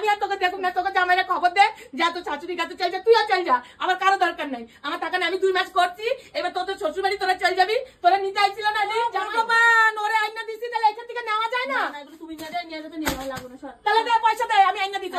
আমি আর তোকে দেখুন না, তোকে জামাইরা খবর দে যা তোর শাশুড়ি কাছে চল যা, তুইও চল যা, আমার কারো দরকার নাই। আমার টাকা নেই, আমি 2 মাস করছি, এবার তোদের শ্বশুর বাড়ি তোরা চল যাবি। তোরা নিতে আইছিল না ভগবান, ওরে আইনা দিছি, তাহলে এখান থেকে নেওয়া যায় না? তুমি নিয়ে যেতে নেওয়া লাগবে না, তাহলে দে পয়সা দে, আমি আইনা দিতে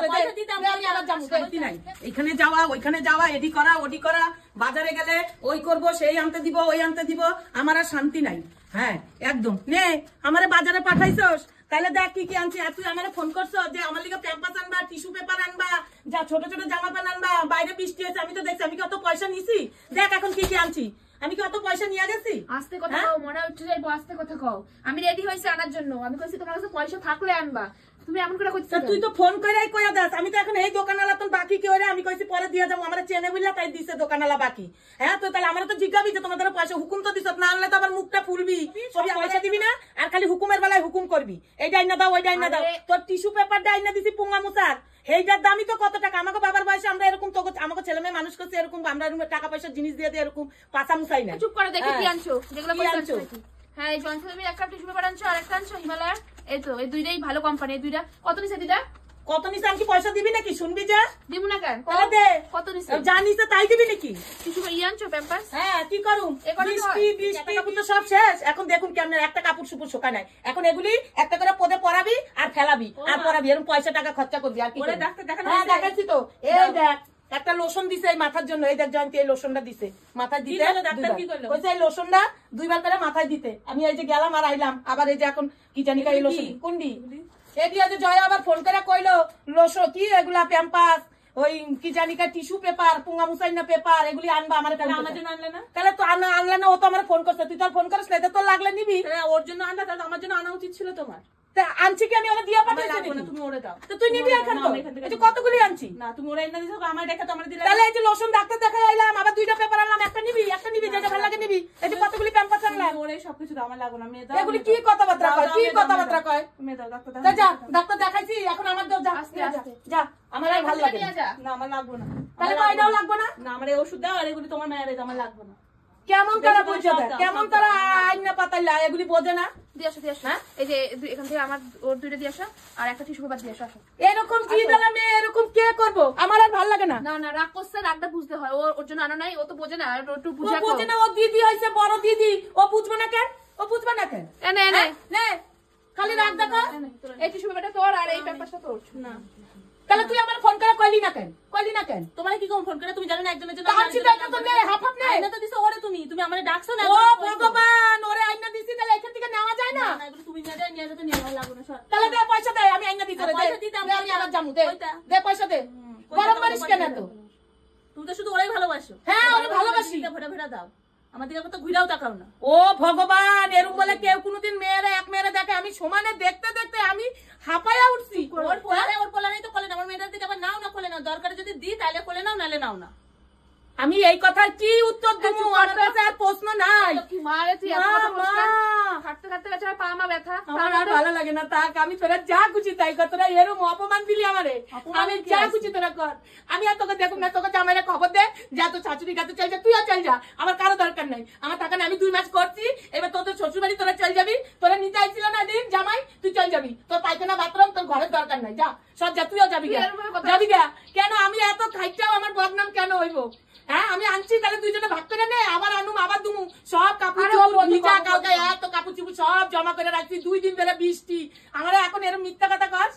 আমি আবার যাবো। নাই এখানে যাওয়া ওইখানে যাওয়া, এডি করা ওডি করা, বাজারে গেলে ওই করব সেই আনতে দিব ওই আনতে দিব, আমার আর শান্তি নাই। হ্যাঁ একদম নে, আমারে বাজারে পাঠাইছস, তাহলে দেখ কি কি আনছি। আর তুই আমারে ফোন করছো যে আমার লিগে প্যাম্পাস আনবা, টিস্যু পেপার আনবা, যা ছোট ছোট জামা প্যান্ট আনবা, বাইরে বৃষ্টি হয়েছে, আমি তো দেখছি। আমি কি অত পয়সা নিছি? দেখ এখন কি কি আনছি, আমি কি অত পয়সা নিয়ে গেছি? আস্তে কথা কও, মনে উঠে যাইবো, আস্তে কথা কও। আমি রেডি হইছি আনার জন্য, আমি কইছি তোমার কাছে পয়সা থাকলে আনবা, তুমি এমন করে কইছিস। তুই তো ফোন কইরাই কইয়া দাস, আমি তো এখন এই দোকানওয়ালা তো বাকি কি হইরে, আমি কইছি পরে দিয়া যাবো, আমরা চেনে বুঝলা তাই দিছে দোকানওয়ালা বাকি। হ্যাঁ তো তাহলে আমরা তো জিজ্ঞাবি যে তোমাদের পয়সা হুকুম তো দিছ না, আনলে তো আবার মুখটা ফুলবি, সবই পয়সা দিবি না, আর খালি হুকুমের বেলায় হুকুম করবি, এই ডাইনা দাও ওই ডাইনা দাও। তোর টিস্যু পেপার ডাইনা দিছি পুঙ্গা মুসার, এইটার দামই তো কত টাকা। আমাকে বাবার বয়সে আমরা এরকম তো আমাকে ছেলে মেয়ে মানুষ করছে এরকম, আমরা টাকা পয়সা জিনিস দিয়ে দিয়ে এরকম পাশা মুসাই না। চুপ করে দেখি কি আনছো, যেগুলো পয়সা আনছো। হ্যাঁ এই জনসন তুমি একটা টিস্যু পেপার আনছো, আর একটা আনছো হিমালয়ার, এই তো এই দুইটাই ভালো কোম্পানি। এই দুইটা কত নিছে? দুইটা কত নিছে? আমি কি পয়সা দিবি নাকি? শুনবি যে দিব না কেন, কত নিছে? যা নিছে তাই দিবি নাকি? টিস্যু পেপার আনছো, প্যাম্পাস। হ্যাঁ কি করুম, বৃষ্টি কাপড় তো সব শেষ। এখন দেখুন কেমন একটা কাপড় সুপুর শোকা নাই, এখন এগুলি একটা করে পদে পরাবি আর ফেলাবি আর পরাবি, এরকম পয়সা টাকা খরচা করবি। আর কি দেখাচ্ছি তো, এই দেখ একটা লোশন দিছে এই মাথার জন্য, এই দেখ জয়ন্তী এই লোশনটা দিছে মাথায় দিতে, এই লোশনটা 2 বার করে মাথায় দিতে। আমি এই যে গেলাম আর আইলাম, আবার এই যে এখন কি জানি এই লোশন কোনটি এটি আছে। জয় আবার ফোন করে কইলো লোশন কি এগুলা প্যাম্পাস, ওই কি জানি টিস্যু পেপার, পুঙ্গা মুসাইনা পেপার, এগুলি আনবা। আমার আমার জন্য আনলে না? তাহলে তো আনলে না, ও তো আমার ফোন করছে, তুই তো ফোন করিস না, তোর লাগলে নিবি। ওর জন্য আনবা, তাহলে আমার জন্য আনা উচিত ছিল তোমার। আনছি কি আমি ওরা দিয়া পাঠাইছি? তুমি ওরে দাও তো, তুই নিবি এখন তো। এই যে কতগুলি আনছি না, তুমি ওরা এনে দিছো, আমার দেখা তো আমার দিলে। তাহলে এই যে লোশন ডাক্তার দেখাই আইলাম, আবার 2টা পেপার আনলাম, একটা নিবি যেটা ভালো লাগে নিবি। এই যে কতগুলি প্যাম্পাস আনলাম, ওরে সবকিছু দাও, আমার লাগবে না। মেয়ে দাও, এগুলি কি কথাবার্তা কয়, কি কথাবার্তা কয়? মেয়ে দাও ডাক্তার দাও, যা ডাক্তার দেখাইছি, এখন আমার দাও, যা যা, আমার আর ভালো লাগে না, আমার লাগবে না। তাহলে কয়টাও লাগবে না? না আমার এই ওষুধ দাও, আর এগুলি তোমার মেয়ের আমার লাগবে না। কেমন তারা বুঝছো, কেমন তারা আইনা পাতাইলা, এগুলি বোঝে না। দিয়ে আসো হ্যাঁ, এই যে এখান থেকে আমার ওর 2টা দিয়ে আসো, আর একটা টিস্যু পেপার দিয়ে আসো। এরকম কি দালা মেয়ে এরকম কে করবো, আমার আর ভালো লাগে না। না না রাগ করছে, রাগটা বুঝতে হয়, ওর জন্য আনা নাই, ও তো বোঝে না, একটু বুঝা বোঝে না। ও দিদি হইছে বড় দিদি, ও বুঝবে না কেন? ও বুঝবে না কেন? এনে এনে নে খালি রাগ দেখো। এই টিস্যু পেপারটা তোর, আর এই পেপারটা তোর না। তাহলে তুই আমার ফোন করে কইলি না কেন? কইলি না কেন? তোমার কি কোন ফোন করে? তুমি জানো না একজনের জন্য আনছি তো, এটা তো নে হাফ হাফ নে। আইনা তো দিছো ওরে, তুমি আমারে ডাকছো না। ও ভগবান, ওরে আইনা দিছি, তাহলে এখান থেকে নেওয়া যায় না? না এগুলো তুমি নিয়ে যেতে নেওয়া লাগবে না। সর, তাহলে দে পয়সা দে, আমি আইনা দিতে পয়সা দিতে আমি আবার যামু। দে পয়সা দে, গরম মারিস কেন তো? তুমি তো শুধু ওরাই ভালোবাসো। হ্যাঁ ওরে ভালোবাসি, ভেড়া ভেড়া দাও, আমার দিকে তো ঘুরাও তাকাও না। ও ভগবান, এরকম বলে কেউ কোনোদিন মেয়েরা এক মেয়েরা দেখে? আমি সমানে দেখতে দেখতে আমি হাঁপায়া উঠছি। ওর পোলা নেই তো কোলে না, আমার মেয়েটার দিকে আবার নাও না, কোলে নাও, দরকারে যদি দিই তাহলে কোলে নাও, নালে নাও না। আমি এই কথার কি উত্তর দেবো? আমার কাছে আর প্রশ্ন নাই। আমার আর ভালো লাগে না, তাক আমি তোরা যা খুশি তাই কর, তোরা এরকম অপমান দিলি আমারে, আমি যা খুশি তোরা কর। আমি আর তোকে দেখুন না, তোকে জামাইরা খবর দে যা তোর শাশুড়ি কাছে চল যা, তুইও চল যা, আমার কারো দরকার নাই। আমার টাকা আমি 2 মাস করছি, এবার তোর শ্বশুর বাড়ি তোরা চল যাবি। তোরা নিতে আইছিল না দিন জামাই, তুই চল যাবি, তোর পায়খানা বাথরুম তোর ঘরের দরকার নাই, যা সব যা, তুইও যাবি যাবি গা। কেন আমি এত খাইটাও আমার বদনাম কেন হইব? হ্যাঁ আমি আনছি, তাহলে 2 জনে ভাগ করে নে, আবার আনুম আবার দুমু, সব কাপড় ভিজা কালকে এত কাপড় চুপড় সব জমা করে রাখছি, 2 দিন ধরে বৃষ্টি। আমার এখন এরকম মিথ্যা কথা কস?